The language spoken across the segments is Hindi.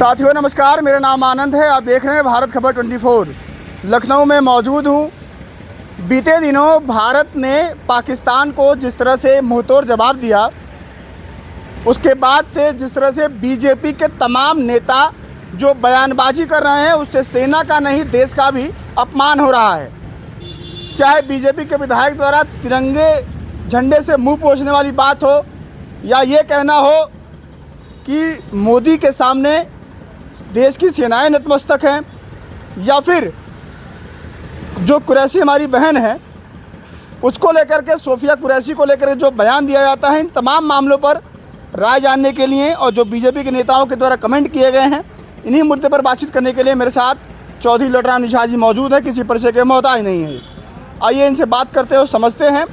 साथियों नमस्कार, मेरा नाम आनंद है। आप देख रहे हैं भारत खबर 24। लखनऊ में मौजूद हूँ। बीते दिनों भारत ने पाकिस्तान को जिस तरह से मुंहतोड़ जवाब दिया, उसके बाद से जिस तरह से बीजेपी के तमाम नेता जो बयानबाजी कर रहे हैं, उससे सेना का नहीं देश का भी अपमान हो रहा है। चाहे बीजेपी के विधायक द्वारा तिरंगे झंडे से मुंह पोंछने वाली बात हो, या ये कहना हो कि मोदी के सामने देश की सेनाएं नतमस्तक हैं, या फिर जो कुरैशी हमारी बहन है उसको लेकर के, सोफिया कुरैशी को लेकर जो बयान दिया जाता है, इन तमाम मामलों पर राय जानने के लिए और जो बीजेपी के नेताओं के द्वारा कमेंट किए गए हैं, इन्हीं मुद्दे पर बातचीत करने के लिए मेरे साथ चौधरी लौटराम निषाद जी मौजूद है। किसी परिचय के मोहताज नहीं है। आइए इनसे बात करते हैं और समझते हैं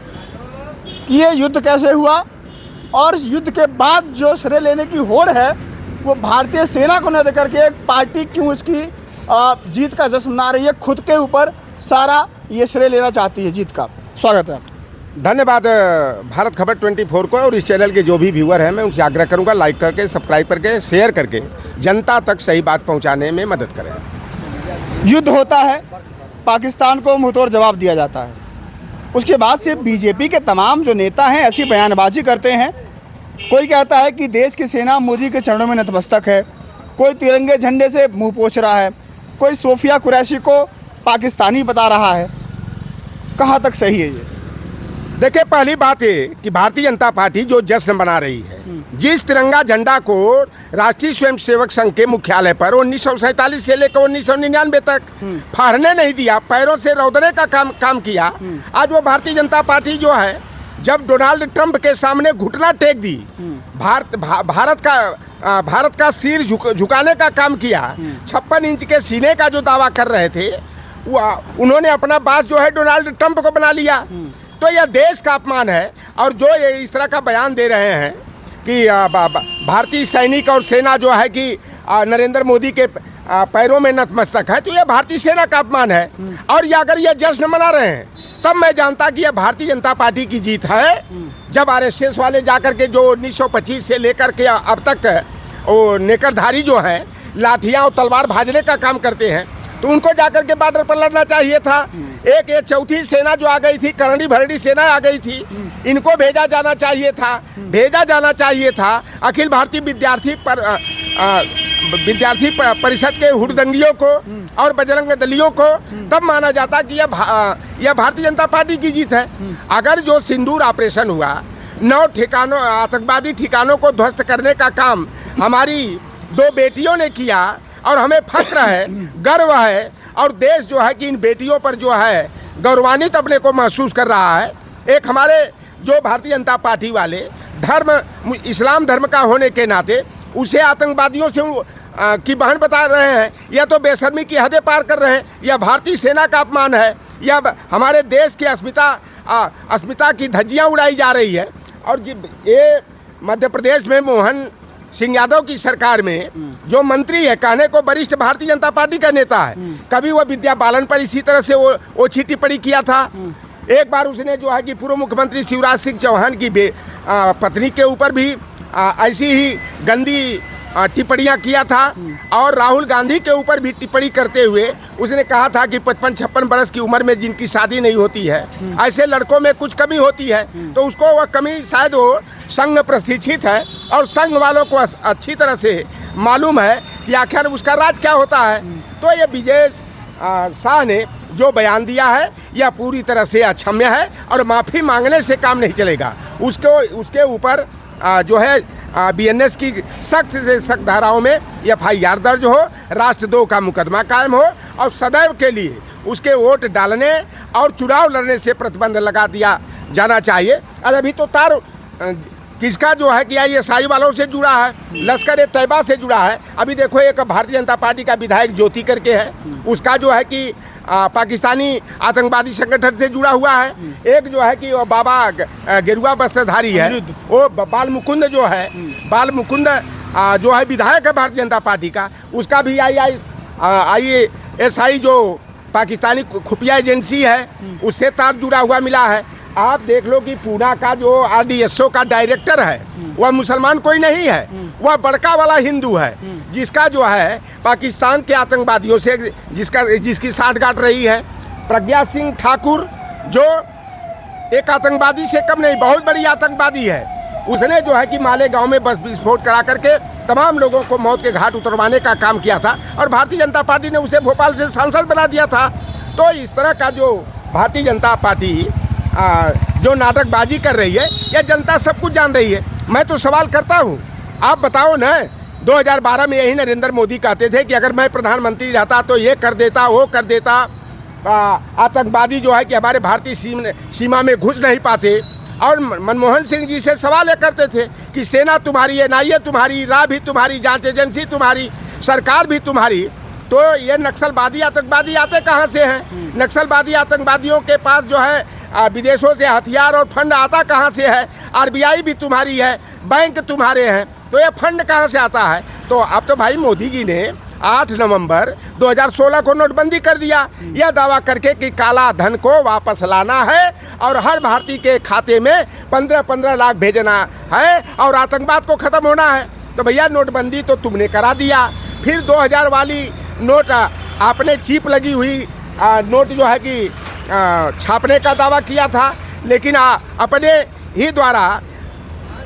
कि ये युद्ध कैसे हुआ और युद्ध के बाद जो श्रेय लेने की होड़ है वो भारतीय सेना को न देकर के एक पार्टी क्यों इसकी जीत का जश्न मना रही है, खुद के ऊपर सारा ये श्रेय लेना चाहती है जीत का। स्वागत है। धन्यवाद भारत खबर 24 को और इस चैनल के जो भी व्यूअर हैं, मैं उनसे आग्रह करूंगा लाइक करके, सब्सक्राइब करके, शेयर करके जनता तक सही बात पहुंचाने में मदद करें। युद्ध होता है, पाकिस्तान को मुंहतोड़ जवाब दिया जाता है, उसके बाद से बीजेपी के तमाम जो नेता हैं ऐसी बयानबाजी करते हैं। कोई कहता है कि देश की सेना मोदी के चरणों में नतमस्तक है, कोई तिरंगे झंडे से मुंह पोंछ रहा है, कोई सोफिया कुरैशी को पाकिस्तानी बता रहा है। कहाँ तक सही है ये? देखिए, पहली बात ये कि भारतीय जनता पार्टी जो जश्न मना रही है, जिस तिरंगा झंडा को राष्ट्रीय स्वयंसेवक संघ के मुख्यालय पर 1947 से लेकर 1999 तक फहरने नहीं दिया, पैरों से रौदने का काम किया, आज वो भारतीय जनता पार्टी जो है, जब डोनाल्ड ट्रंप के सामने घुटना टेक दी, भारत का सिर झुकाने का काम किया, 56 इंच के सीने का जो दावा कर रहे थे, उन्होंने अपना बात जो है डोनाल्ड ट्रंप को बना लिया। तो यह देश का अपमान है। और जो ये इस तरह का बयान दे रहे हैं कि भारतीय सैनिक और सेना जो है कि नरेंद्र मोदी के पैरों में नतमस्तक है, तो यह भारतीय सेना का अपमान है। और ये अगर ये जश्न मना रहे हैं, तब मैं जानता कि यह भारतीय जनता पार्टी की जीत है। जब आरएसएस वाले जाकर के जो 1925 से लेकर के अब तक वो नेकरधारी जो हैं, लाठियाँ और तलवार भाजने का काम करते हैं, तो उनको जाकर के बॉर्डर पर लड़ना चाहिए था। एक ये चौथी सेना जो आ गई थी, करणी भरणी सेना आ गई थी, इनको भेजा जाना चाहिए था। अखिल भारतीय विद्यार्थी परिषद के हुड़दंगियों को और बजरंग दलियों को, तब माना जाता कि यह भारतीय जनता पार्टी की जीत है। अगर जो सिंदूर ऑपरेशन हुआ, 9 ठिकानों आतंकवादी ठिकानों को ध्वस्त करने का काम हमारी 2 बेटियों ने किया, और हमें फख्र है, गर्व है, और देश जो है कि इन बेटियों पर जो है गौरवान्वित अपने को महसूस कर रहा है। एक हमारे जो भारतीय जनता पार्टी वाले धर्म इस्लाम धर्म का होने के नाते उसे आतंकवादियों से की बहन बता रहे हैं, यह तो बेशर्मी की हदें पार कर रहे हैं। यह भारतीय सेना का अपमान है। यह हमारे देश की अस्मिता की धज्जियाँ उड़ाई जा रही है। और ये मध्य प्रदेश में मोहन सिंह यादव की सरकार में जो मंत्री है, कहने को वरिष्ठ भारतीय जनता पार्टी का नेता है, कभी वो विद्या बालन पर इसी तरह से वो ओछी टिप्पणी किया था। एक बार उसने जो है कि पूर्व मुख्यमंत्री शिवराज सिंह चौहान की पत्नी के ऊपर भी ऐसी ही गंदी टिप्पणियाँ किया था। और राहुल गांधी के ऊपर भी टिप्पणी करते हुए उसने कहा था कि 55-56 बरस की उम्र में जिनकी शादी नहीं होती है, ऐसे लड़कों में कुछ कमी होती है। तो उसको वह कमी शायद वो संघ प्रशिक्षित है और संघ वालों को अच्छी तरह से मालूम है कि आखिर उसका राज क्या होता है। तो ये विजय शाह ने जो बयान दिया है, यह पूरी तरह से अक्षम्य है और माफ़ी मांगने से काम नहीं चलेगा। उसके ऊपर जो है बीएनएस की सख्त से सख्त धाराओं में FIR दर्ज हो, राष्ट्रद्रोह का मुकदमा कायम हो, और सदैव के लिए उसके वोट डालने और चुनाव लड़ने से प्रतिबंध लगा दिया जाना चाहिए। और अभी तो तार किसका जो है कि ISI वालों से जुड़ा है, लश्कर ए तैयबा से जुड़ा है। अभी देखो, एक भारतीय जनता पार्टी का विधायक ज्योति करके है, उसका जो है कि पाकिस्तानी आतंकवादी संगठन से जुड़ा हुआ है। एक जो है कि वो बाबा गेरुआ वस्त्रधारी है, वो बाल मुकुंद जो है, बाल मुकुंद जो है विधायक है भारतीय जनता पार्टी का, उसका भी ISI जो पाकिस्तानी खुफिया एजेंसी है, उससे तार जुड़ा हुआ मिला है। आप देख लो कि पूना का जो RDSO का डायरेक्टर है वह मुसलमान कोई नहीं है, वह बड़का वाला हिंदू है, जिसका जो है पाकिस्तान के आतंकवादियों से जिसकी सांठगांठ रही है। प्रज्ञा सिंह ठाकुर जो एक आतंकवादी से कम नहीं, बहुत बड़ी आतंकवादी है, उसने जो है कि मालेगांव में बस विस्फोट करा करके तमाम लोगों को मौत के घाट उतरवाने का काम किया था और भारतीय जनता पार्टी ने उसे भोपाल से सांसद बना दिया था। तो इस तरह का जो भारतीय जनता पार्टी जो नाटकबाजी कर रही है, यह जनता सब कुछ जान रही है। मैं तो सवाल करता हूँ, आप बताओ न, 2012 में यही नरेंद्र मोदी कहते थे कि अगर मैं प्रधानमंत्री रहता तो ये कर देता, वो कर देता, आतंकवादी जो है कि हमारे भारतीय सीमा में घुस नहीं पाते। और मनमोहन सिंह जी से सवाल ये करते थे कि सेना तुम्हारी, NIA तुम्हारी, राह भी तुम्हारी, जांच एजेंसी तुम्हारी, सरकार भी तुम्हारी, तो ये नक्सलवादी आतंकवादी आते कहाँ से हैं? नक्सलवादी आतंकवादियों के पास जो है विदेशों से हथियार और फंड आता कहाँ से है? RBI भी तुम्हारी है, बैंक तुम्हारे हैं, तो ये फंड कहाँ से आता है? तो अब तो भाई मोदी जी ने 8 नवंबर 2016 को नोटबंदी कर दिया, यह दावा करके कि काला धन को वापस लाना है और हर भारतीय के खाते में 15-15 लाख भेजना है और आतंकवाद को ख़त्म होना है। तो भैया नोटबंदी तो तुमने करा दिया, फिर 2000 वाली नोट आपने चिप लगी हुई नोट जो है कि छापने का दावा किया था, लेकिन अपने ही द्वारा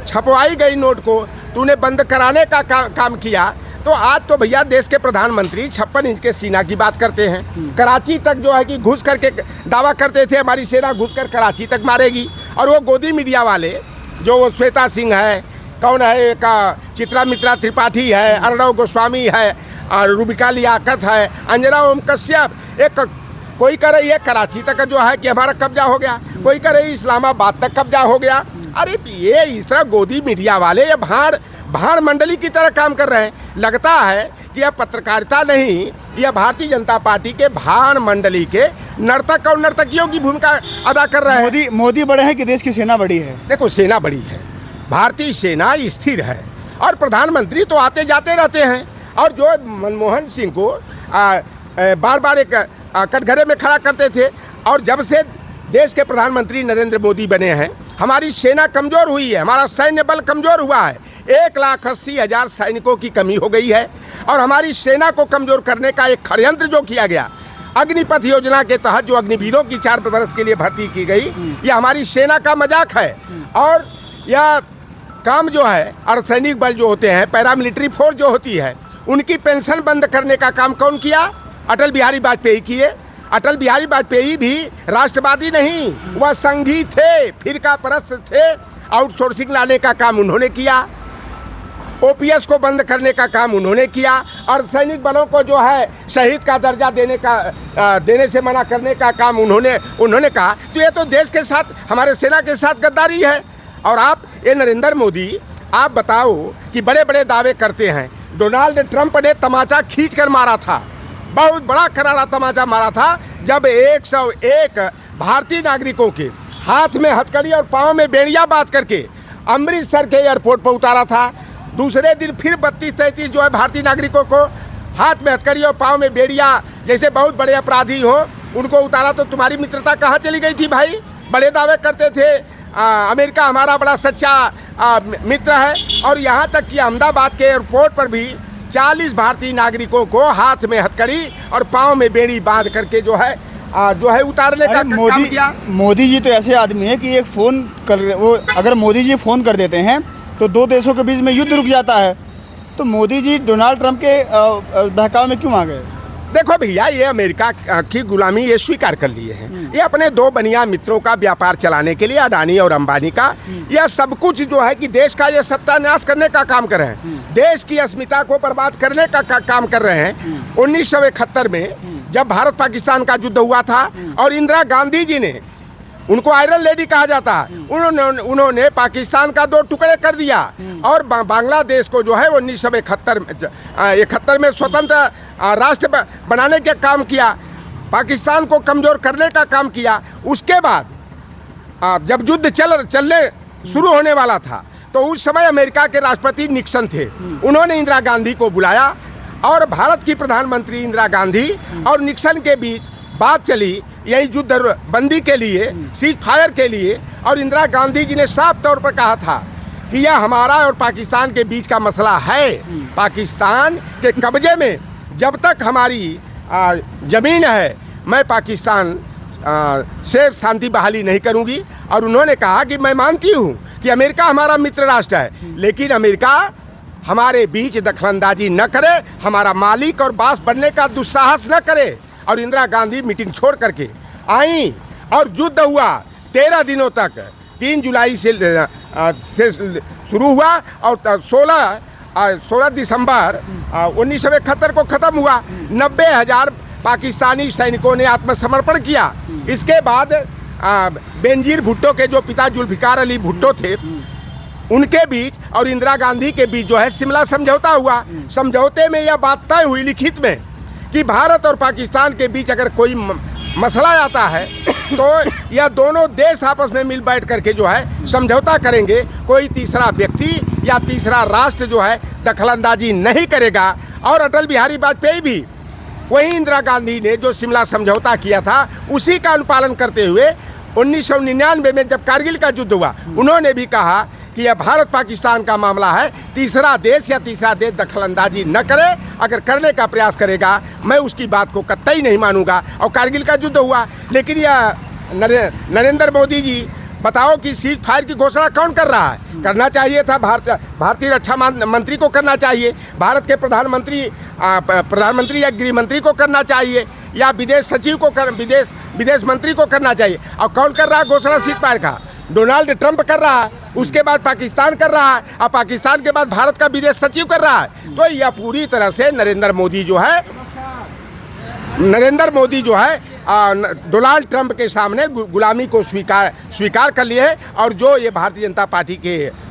छपवाई गई नोट को तूने बंद कराने का काम किया। तो आज तो भैया देश के प्रधानमंत्री 56 इंच के सीना की बात करते हैं। कराची तक जो है कि घुस करके दावा करते थे हमारी सेना घुस कर कराची तक मारेगी, और वो गोदी मीडिया वाले जो वो श्वेता सिंह है, कौन है, एक चित्रा मित्रा त्रिपाठी है, अर्णव गोस्वामी है, और रूबिका लियाकत है, अंजना ओम कश्यप, एक कोई कह रही है कराची तक जो है कि हमारा कब्जा हो गया, कोई कह रही इस्लामाबाद तक कब्जा हो गया। अरे ये इस तरह गोदी मीडिया वाले ये भाड़ मंडली की तरह काम कर रहे हैं। लगता है कि यह पत्रकारिता नहीं, यह भारतीय जनता पार्टी के भाड़ मंडली के नर्तक और नर्तकियों की भूमिका अदा कर रहे हैं। मोदी बड़े हैं कि देश की सेना बड़ी है? देखो, सेना बड़ी है, भारतीय सेना स्थिर है, और प्रधानमंत्री तो आते जाते रहते हैं। और जो मनमोहन सिंह को बार बार एक कटघरे में खड़ा करते थे, और जब से देश के प्रधानमंत्री नरेंद्र मोदी बने हैं हमारी सेना कमज़ोर हुई है, हमारा सैन्य बल कमज़ोर हुआ है, 1,80,000 सैनिकों की कमी हो गई है। और हमारी सेना को कमज़ोर करने का एक षड्यंत्र जो किया गया अग्निपथ योजना के तहत, जो अग्निवीरों की 4 वर्ष के लिए भर्ती की गई, यह हमारी सेना का मजाक है। और यह काम जो है अर्धसैनिक बल जो होते हैं, पैरामिलिट्री फोर्स जो होती है, उनकी पेंशन बंद करने का काम कौन किया? अटल बिहारी वाजपेयी किए। अटल बिहारी वाजपेयी भी राष्ट्रवादी नहीं, वह संघी थे, फिरका परस्त थे। आउटसोर्सिंग लाने का काम उन्होंने किया, OPS को बंद करने का काम उन्होंने किया, और सैनिक बलों को जो है शहीद का दर्जा देने से मना करने का काम उन्होंने कहा। तो ये तो देश के साथ, हमारे सेना के साथ गद्दारी है। और आप ये नरेंद्र मोदी, आप बताओ कि बड़े बड़े दावे करते हैं। डोनाल्ड ट्रंप ने तमाचा खींच कर मारा था, बहुत बड़ा करारा तमाचा मारा था, जब 101 भारतीय नागरिकों के हाथ में हथकड़ी और पाँव में बेड़ियाँ बांध करके अमृतसर के एयरपोर्ट पर उतारा था। दूसरे दिन फिर 32-33 जो है भारतीय नागरिकों को हाथ में हथकड़ी और पाँव में बेड़ियाँ, जैसे बहुत बड़े अपराधी हो, उनको उतारा। तो तुम्हारी मित्रता कहाँ चली गई थी भाई? बड़े दावे करते थे अमेरिका हमारा बड़ा सच्चा मित्र है, और यहाँ तक कि अहमदाबाद के एयरपोर्ट पर भी 40 भारतीय नागरिकों को हाथ में हथकड़ी और पाँव में बेड़ी बांध करके जो है उतारने का काम किया। मोदी जी तो ऐसे आदमी है कि एक फ़ोन कर, वो अगर मोदी जी फ़ोन कर देते हैं तो 2 देशों के बीच में युद्ध रुक जाता है। तो मोदी जी डोनाल्ड ट्रंप के बहकावे में क्यों आ गए? देखो भैया, ये अमेरिका की गुलामी ये स्वीकार कर लिए हैं। ये अपने 2 बनिया मित्रों का व्यापार चलाने के लिए, अडानी और अंबानी का, यह सब कुछ जो है कि देश का ये सत्यानाश करने का काम कर रहे हैं, देश की अस्मिता को बर्बाद करने का काम कर रहे हैं। 1971 में जब भारत पाकिस्तान का युद्ध हुआ था और इंदिरा गांधी जी ने, उनको आयरन लेडी कहा जाता है, उन्होंने पाकिस्तान का 2 टुकड़े कर दिया और बांग्लादेश को जो है 1971 में स्वतंत्र राष्ट्र बनाने का काम किया, पाकिस्तान को कमज़ोर करने का काम किया। उसके बाद जब युद्ध चलने शुरू होने वाला था तो उस समय अमेरिका के राष्ट्रपति निक्सन थे, उन्होंने इंदिरा गांधी को बुलाया और भारत की प्रधानमंत्री इंदिरा गांधी और निक्सन के बीच बात चली यही युद्ध बंदी के लिए, सीज फायर के लिए, और इंदिरा गांधी जी ने साफ तौर पर कहा था कि यह हमारा और पाकिस्तान के बीच का मसला है। पाकिस्तान के कब्जे में जब तक हमारी ज़मीन है, मैं पाकिस्तान से शांति बहाली नहीं करूंगी। और उन्होंने कहा कि मैं मानती हूं कि अमेरिका हमारा मित्र राष्ट्र है, लेकिन अमेरिका हमारे बीच दखलंदाजी न करे, हमारा मालिक और बास बनने का दुस्साहस न करे। और इंदिरा गांधी मीटिंग छोड़ करके आई और युद्ध हुआ 13 दिनों तक, 3 जुलाई से शुरू हुआ और 16 दिसंबर 1971 को ख़त्म हुआ। 90,000 पाकिस्तानी सैनिकों ने आत्मसमर्पण किया। इसके बाद बेनजीर भुट्टो के जो पिता जुल्फिकार अली भुट्टो थे, उनके बीच और इंदिरा गांधी के बीच जो है शिमला समझौता हुआ। समझौते में यह बात तय हुई लिखित में कि भारत और पाकिस्तान के बीच अगर कोई मसला आता है तो यह दोनों देश आपस में मिल बैठ करके जो है समझौता करेंगे, कोई तीसरा व्यक्ति या तीसरा राष्ट्र जो है दखलंदाजी नहीं करेगा। और अटल बिहारी वाजपेयी भी वही इंदिरा गांधी ने जो शिमला समझौता किया था उसी का अनुपालन करते हुए 1999 में जब कारगिल का युद्ध हुआ, उन्होंने भी कहा कि यह भारत पाकिस्तान का मामला है, तीसरा देश दखलंदाजी न करे, अगर करने का प्रयास करेगा मैं उसकी बात को कतई नहीं मानूंगा। और कारगिल का युद्ध हुआ। लेकिन यह नरेंद्र मोदी जी बताओ कि सीज फायर की घोषणा कौन कर रहा है? करना चाहिए था भारतीय रक्षा मंत्री को करना चाहिए, भारत के प्रधानमंत्री या गृह मंत्री को करना चाहिए, या विदेश सचिव को विदेश मंत्री को करना चाहिए। और कौन कर रहा है घोषणा सीज फायर का? डोनाल्ड ट्रंप कर रहा है, उसके बाद पाकिस्तान कर रहा है, और पाकिस्तान के बाद भारत का विदेश सचिव कर रहा है। तो यह पूरी तरह से नरेंद्र मोदी जो है डोनाल्ड ट्रंप के सामने गुलामी को स्वीकार कर लिए है। और जो ये भारतीय जनता पार्टी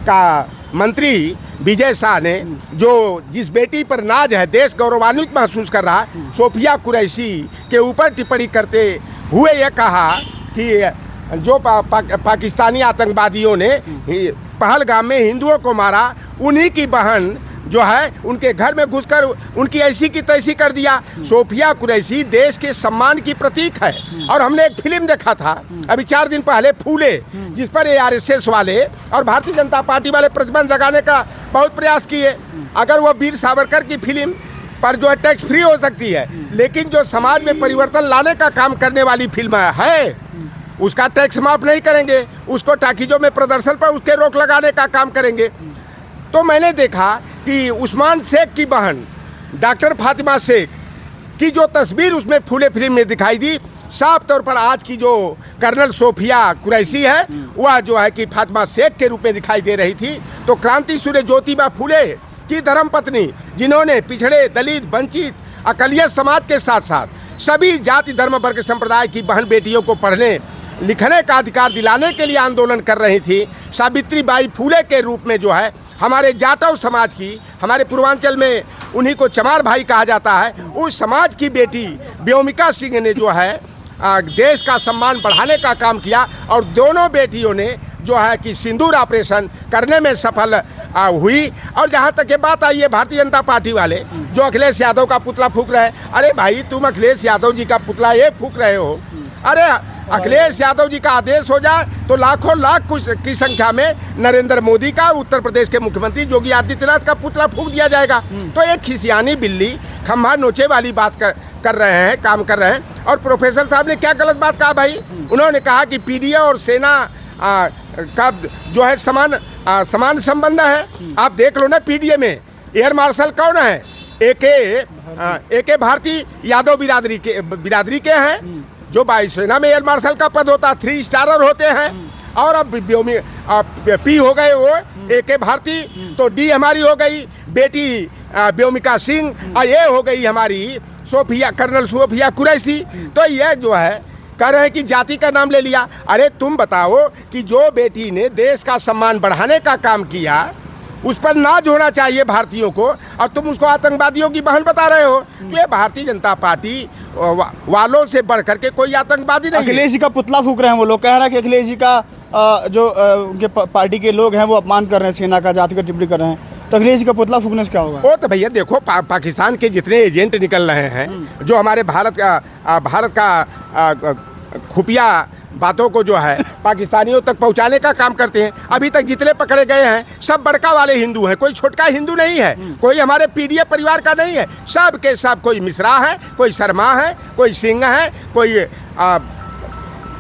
का मंत्री विजय शाह ने जो जिस बेटी पर नाज है, देश गौरवान्वित महसूस कर रहा है, सोफिया कुरैशी के ऊपर टिप्पणी करते हुए यह कहा कि जो पाकिस्तानी आतंकवादियों ने पहलगाम में हिंदुओं को मारा, उन्हीं की बहन जो है उनके घर में घुसकर उनकी ऐसी की तैसी कर दिया। सोफिया कुरैशी देश के सम्मान की प्रतीक है। और हमने एक फिल्म देखा था अभी 4 दिन पहले, फूले, जिस पर ARSS वाले और भारतीय जनता पार्टी वाले प्रतिबंध लगाने का बहुत प्रयास किए। अगर वह वीर सावरकर की फिल्म पर जो है टैक्स फ्री हो सकती है, लेकिन जो समाज में परिवर्तन लाने का काम करने वाली फिल्म है उसका टैक्स माफ नहीं करेंगे, उसको टाकीजों में प्रदर्शन पर उसके रोक लगाने का काम करेंगे। तो मैंने देखा कि उस्मान शेख की बहन डॉक्टर फातिमा शेख की जो तस्वीर उसमें फूले फिल्म में दिखाई दी, साफ तौर पर आज की जो कर्नल सोफिया कुरैशी है वह जो है कि फातिमा शेख के रूप में दिखाई दे रही थी। तो क्रांति सूर्य ज्योतिबा फूले की धर्मपत्नी, जिन्होंने पिछड़े, दलित, वंचित, अकलियत समाज के साथ साथ सभी जाति, धर्म, वर्ग, संप्रदाय की बहन बेटियों को पढ़ने लिखने का अधिकार दिलाने के लिए आंदोलन कर रही थी, सावित्रीबाई फूले के रूप में जो है हमारे जाटव समाज की, हमारे पूर्वांचल में उन्हीं को चमार भाई कहा जाता है, उस समाज की बेटी व्योमिका सिंह ने जो है देश का सम्मान बढ़ाने का काम किया। और दोनों बेटियों ने जो है कि सिंदूर ऑपरेशन करने में सफल हुई। और जहाँ तक ये बात आई है भारतीय जनता पार्टी वाले जो अखिलेश यादव का पुतला फूंक रहे हैं, अरे भाई तुम अखिलेश यादव जी का पुतला ये फूंक रहे हो, अरे अखिलेश यादव जी का आदेश हो जाए तो लाखों लाख की संख्या में नरेंद्र मोदी का, उत्तर प्रदेश के मुख्यमंत्री योगी आदित्यनाथ का पुतला फूंक दिया जाएगा। तो एक खिसियानी बिल्ली खम्भा नोचे वाली बात कर रहे हैं, काम कर रहे हैं। और प्रोफेसर साहब ने क्या गलत बात कहा भाई? उन्होंने कहा कि पीडीए और सेना का जो है समान संबंध है। आप देख लो ना, पीडीए में एयर मार्शल कौन है? एके भारती यादव बिरादरी के हैं, जो वायुसेना में एयर मार्शल का पद होता, 3 स्टारर होते हैं। और अब पी हो गए वो एके भारती, तो डी हमारी हो गई बेटी व्योमिका सिंह, और ये हो गई हमारी कर्नल सोफिया कुरैशी। तो ये जो है कह रहे हैं कि जाति का नाम ले लिया। अरे तुम बताओ कि जो बेटी ने देश का सम्मान बढ़ाने का काम किया उस पर नाज होना चाहिए भारतीयों को, और तुम उसको आतंकवादियों की बहन बता रहे हो। तो ये भारतीय जनता पार्टी वालों से बढ़ करके कोई आतंकवादी नहीं। अखिलेश जी का पुतला फूंक रहे हैं वो लोग, कह रहा है कि अखिलेश जी का जो उनके पार्टी के लोग हैं वो अपमान कर रहे हैं, सेना का, जाति का टिप्पणी कर रहे हैं। तो अखिलेश जी का पुतला फूकने से क्या होगा? वो तो भैया देखो पाकिस्तान के जितने एजेंट निकल रहे हैं जो हमारे भारत का खुफिया बातों को जो है पाकिस्तानियों तक पहुंचाने का काम करते हैं। अभी तक जितने पकड़े गए हैं सब बड़का वाले हिंदू हैं, कोई छोटका हिंदू नहीं है, कोई हमारे पीडीए परिवार का नहीं है। सब के सब, कोई मिश्रा है, कोई शर्मा है, कोई सिंह है, कोई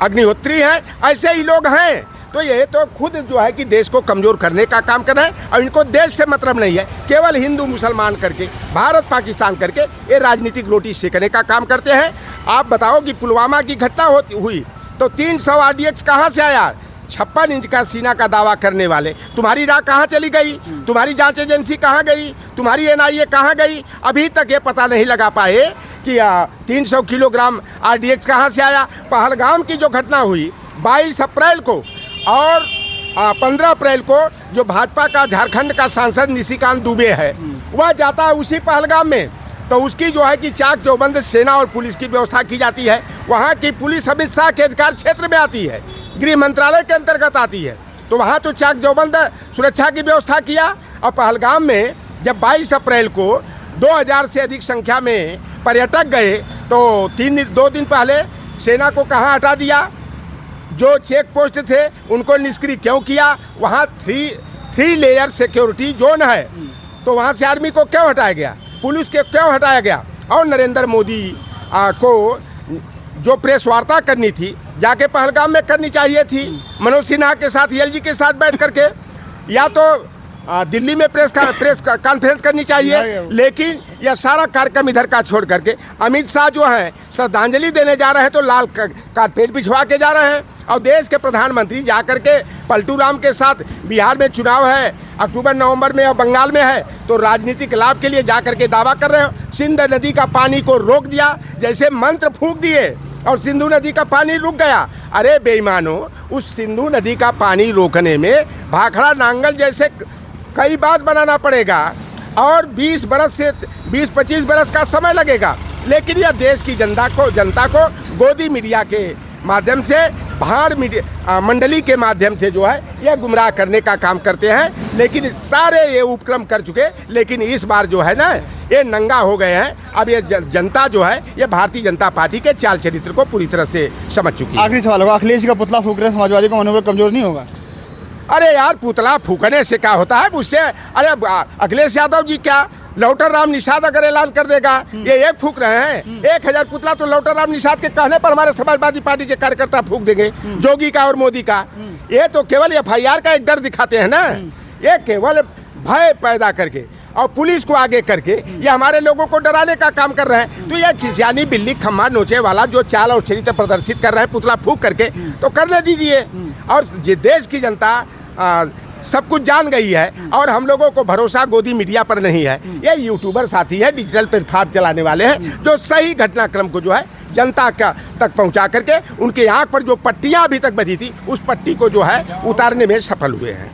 अग्निहोत्री है, ऐसे ही लोग हैं। तो ये तो खुद जो है कि देश को कमज़ोर करने का काम कर रहे हैं और इनको देश से मतलब नहीं है। केवल हिंदू मुसलमान करके, भारत पाकिस्तान करके ये राजनीतिक रोटी सेकने का काम करते हैं। आप बताओ कि पुलवामा की घटना हुई तो 300 RDX कहाँ से आया? 56 इंच का सीना का दावा करने वाले, तुम्हारी राह कहाँ चली गई? तुम्हारी जांच एजेंसी कहाँ गई? तुम्हारी NIA कहाँ गई? अभी तक ये पता नहीं लगा पाए कि 300 किलोग्राम RDX कहाँ से आया। पहलगाम की जो घटना हुई 22 अप्रैल को और 15 अप्रैल को जो भाजपा का झारखंड का सांसद निशिकांत दुबे है वह जाता है उसी पहलगाम में, तो उसकी जो है कि चाक चौबंद सेना और पुलिस की व्यवस्था की जाती है। वहाँ की पुलिस अमित शाह के अधिकार क्षेत्र में आती है, गृह मंत्रालय के अंतर्गत आती है, तो वहाँ तो चाक चौबंद सुरक्षा की व्यवस्था किया। और पहलगाम में जब 22 अप्रैल को 2000 से अधिक संख्या में पर्यटक गए तो 2 दिन पहले सेना को कहाँ हटा दिया? जो चेक पोस्ट थे उनको निष्क्रिय क्यों किया? वहाँ 3 लेयर सिक्योरिटी जोन है, तो वहाँ से आर्मी को क्यों हटाया गया? पुलिस के क्यों हटाया गया? और नरेंद्र मोदी को जो प्रेस वार्ता करनी थी जाके पहलगाम में करनी चाहिए थी, मनोज सिन्हा के साथ, ELG के साथ बैठ करके, या तो दिल्ली में प्रेस कॉन्फ्रेंस करनी चाहिए। लेकिन यह सारा कार्यक्रम इधर का छोड़ करके अमित शाह जो है श्रद्धांजलि देने जा रहे हैं तो लाल कारपेट बिछवा के जा रहे हैं। और देश के प्रधानमंत्री जा करके पलटू राम के साथ बिहार में चुनाव है, अक्टूबर नवंबर में और बंगाल में है, तो राजनीतिक लाभ के लिए जा करके दावा कर रहे हो। सिंध नदी का पानी को रोक दिया, जैसे मंत्र फूंक दिए और सिंधु नदी का पानी रुक गया। अरे बेईमानो, उस सिंधु नदी का पानी रोकने में भाखड़ा नांगल जैसे कई बात बनाना पड़ेगा और 20-25 बरस का समय लगेगा। लेकिन यह देश की जनता को गोदी मीडिया के माध्यम से, भाड़ मीडिया मंडली के माध्यम से जो है यह गुमराह करने का काम करते हैं। लेकिन सारे ये उपक्रम कर चुके, लेकिन इस बार जो है ना ये नंगा हो गए हैं। अब ये जनता जो है ये भारतीय जनता पार्टी के चाल चरित्र को पूरी तरह से समझ चुकी है। आखिरी सवाल होगा, अखिलेश जी का पुतला फूक रहे समाजवादी का मनोबल कमजोर नहीं होगा? अरे यार, पुतला फूकने से क्या होता है मुझसे? अरे अखिलेश यादव जी क्या लौटर राम निषाद अगर ऐलान कर देगा, ये एक फूक रहे हैं? 1000 पुतला तो लौटर राम निषाद के कहने पर हमारे समाजवादी पार्टी के कार्यकर्ता फूक देंगे, जोगी का और मोदी का। ये तो केवल FIR का एक डर दिखाते हैं ना, ये केवल भय पैदा करके और पुलिस को आगे करके ये हमारे लोगों को डराने का काम कर रहे हैं। तो यह खिसियानी बिल्ली खम्मा नोचे वाला जो चाल और चरित्र प्रदर्शित कर रहे हैं पुतला फूक करके, तो करने दीजिए। और ये देश की जनता सब कुछ जान गई है और हम लोगों को भरोसा गोदी मीडिया पर नहीं है। ये यूट्यूबर साथी है, डिजिटल प्लेटफॉर्म चलाने वाले हैं जो सही घटनाक्रम को जो है जनता तक पहुंचा करके उनके आंख पर जो पट्टियां अभी तक बधी थी उस पट्टी को जो है उतारने में सफल हुए हैं।